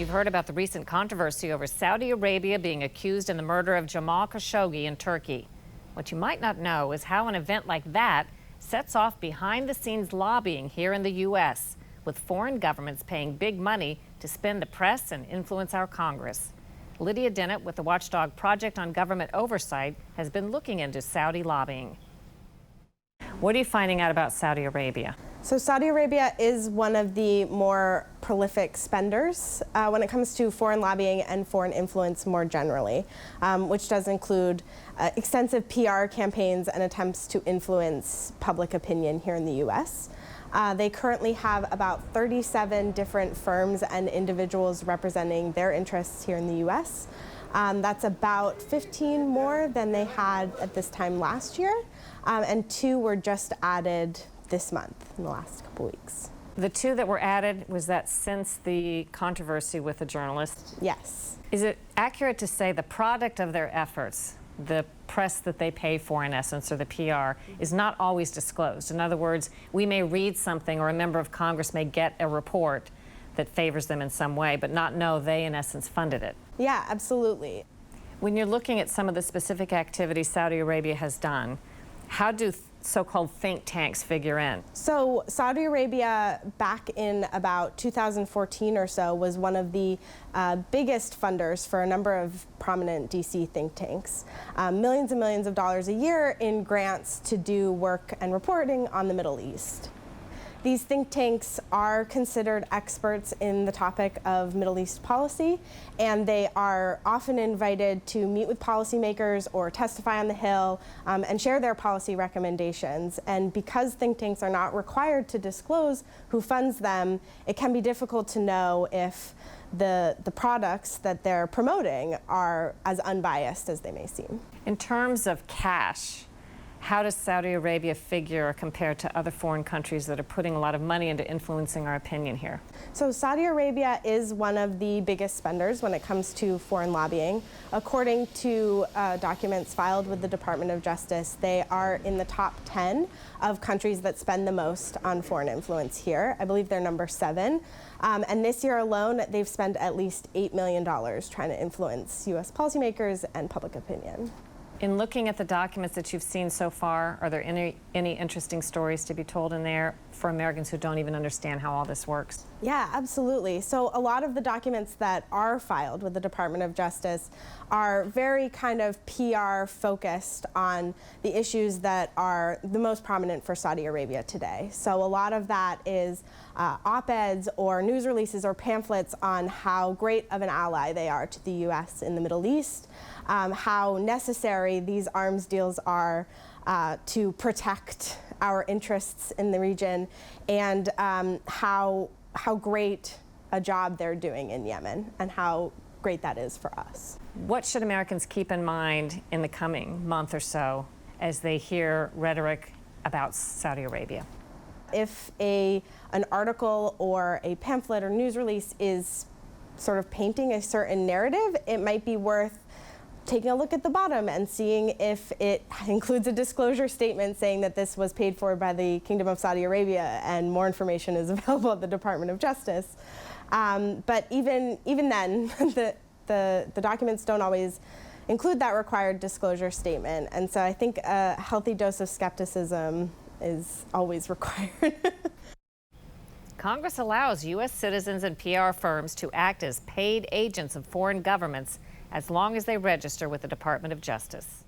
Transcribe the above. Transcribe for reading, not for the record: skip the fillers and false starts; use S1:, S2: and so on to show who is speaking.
S1: You've heard about the recent controversy over Saudi Arabia being accused in the murder of Jamal Khashoggi in Turkey. What you might not know is how an event like that sets off behind-the-scenes lobbying here in the U.S., with foreign governments paying big money to spin the press and influence our Congress. Lydia Dennett with the Watchdog Project on Government Oversight has been looking into Saudi lobbying. What are you finding out about Saudi Arabia?
S2: So Saudi Arabia is one of the more prolific spenders when it comes to foreign lobbying and foreign influence more generally, which does include extensive PR campaigns and attempts to influence public opinion here in the U.S. They currently have about 37 different firms and individuals representing their interests here in the U.S. That's about 15 more than they had at this time last year, and 2 were just added this month, in the last couple weeks.
S1: The 2 that were added, was that since the controversy with the journalist?
S2: Yes.
S1: Is it accurate to say the product of their efforts, the press that they pay for in essence, or the PR, is not always disclosed? In other words, we may read something, or a member of Congress may get a report that favors them in some way, but not know they in essence funded it.
S2: Yeah, absolutely.
S1: When you're looking at some of the specific activities Saudi Arabia has done, how do so-called think tanks figure in?
S2: So Saudi Arabia, back in about 2014 or so, was one of the biggest funders for a number of prominent DC think tanks. Millions and millions of dollars a year in grants to do work and reporting on the Middle East. These think tanks are considered experts in the topic of Middle East policy, and they are often invited to meet with policymakers or testify on the Hill and share their policy recommendations. And because think tanks are not required to disclose who funds them, it can be difficult to know if the products that they're promoting are as unbiased as they may seem.
S1: In terms of cash, how does Saudi Arabia figure or compare to other foreign countries that are putting a lot of money into influencing our opinion here?
S2: So Saudi Arabia is one of the biggest spenders when it comes to foreign lobbying. According to documents filed with the Department of Justice, they are in the top 10 of countries that spend the most on foreign influence here. I believe they're number 7. And this year alone, they've spent at least $8 million trying to influence U.S. policymakers and public opinion.
S1: In looking at the documents that you've seen so far, are there any interesting stories to be told in there for Americans who don't even understand how all this works?
S2: Yeah, absolutely. So a lot of the documents that are filed with the Department of Justice are very kind of PR focused on the issues that are the most prominent for Saudi Arabia today. So a lot of that is op-eds or news releases or pamphlets on how great of an ally they are to the U.S. in the Middle East, how necessary these arms deals are to protect our interests in the region, and how great a job they're doing in Yemen and how great that is for us.
S1: What should Americans keep in mind in the coming month or so as they hear rhetoric about Saudi Arabia?
S2: If an article or a pamphlet or news release is sort of painting a certain narrative, it might be worth taking a look at the bottom and seeing if it includes a disclosure statement saying that this was paid for by the Kingdom of Saudi Arabia, and more information is available at the Department of Justice. But even then, the documents don't always include that required disclosure statement, and so I think a healthy dose of skepticism is always required.
S1: Congress allows U.S. citizens and PR firms to act as paid agents of foreign governments as long as they register with the Department of Justice.